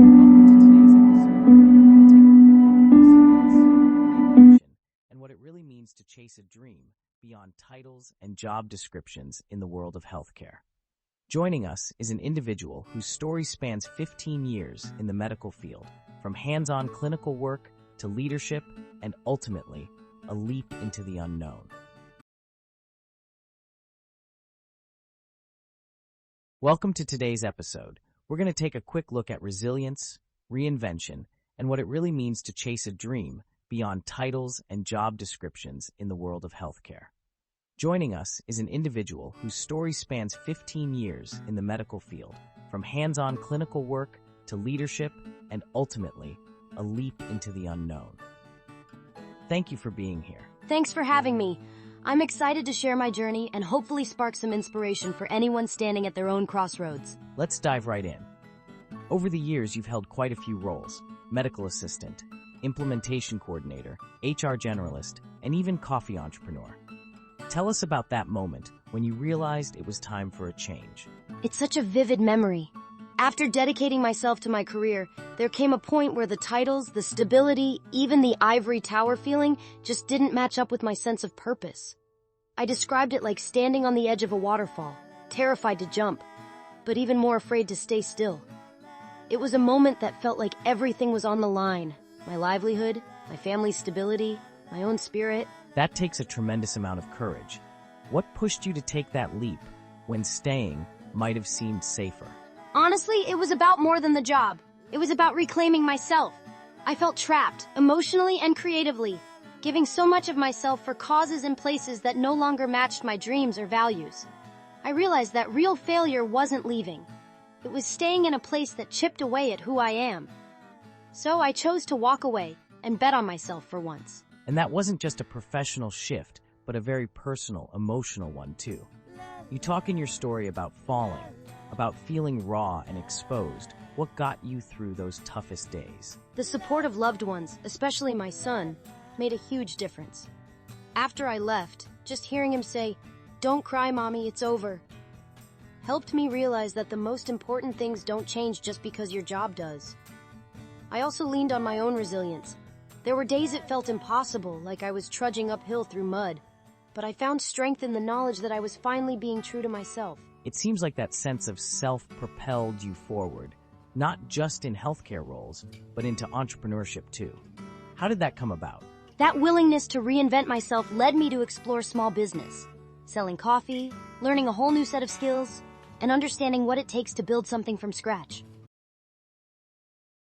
Welcome to today's episode. We're going to take a quick look at resilience, reinvention, and what it really means to chase a dream beyond titles and job descriptions in the world of healthcare. Joining us is an individual whose story spans 15 years in the medical field, from hands-on clinical work to leadership and ultimately a leap into the unknown. Welcome to today's episode. We're going to take a quick look at resilience, reinvention, and what it really means to chase a dream beyond titles and job descriptions in the world of healthcare. Joining us is an individual whose story spans 15 years in the medical field, from hands-on clinical work to leadership and ultimately a leap into the unknown. Thank you for being here. Thanks for having me. I'm excited to share my journey and hopefully spark some inspiration for anyone standing at their own crossroads. Let's dive right in. Over the years, you've held quite a few roles: medical assistant, implementation coordinator, HR generalist, and even coffee entrepreneur. Tell us about that moment when you realized it was time for a change. It's such a vivid memory. After dedicating myself to my career, there came a point where the titles, the stability, even the ivory tower feeling just didn't match up with my sense of purpose. I described it like standing on the edge of a waterfall, terrified to jump, but even more afraid to stay still. It was a moment that felt like everything was on the line: my livelihood, my family's stability, my own spirit. That takes a tremendous amount of courage. What pushed you to take that leap when staying might have seemed safer? Honestly, it was about more than the job. It was about reclaiming myself. I felt trapped, emotionally and creatively, giving so much of myself for causes and places that no longer matched my dreams or values. I realized that real failure wasn't leaving. It was staying in a place that chipped away at who I am. So I chose to walk away and bet on myself for once. And that wasn't just a professional shift, but a very personal, emotional one too. You talk in your story about falling, about feeling raw and exposed. What got you through those toughest days? The support of loved ones, especially my son, made a huge difference. After I left, just hearing him say, "Don't cry, Mommy, it's over," helped me realize that the most important things don't change just because your job does. I also leaned on my own resilience. There were days it felt impossible, like I was trudging uphill through mud, but I found strength in the knowledge that I was finally being true to myself. It seems like that sense of self propelled you forward, not just in healthcare roles, but into entrepreneurship too. How did that come about? That willingness to reinvent myself led me to explore small business, selling coffee, learning a whole new set of skills, and understanding what it takes to build something from scratch.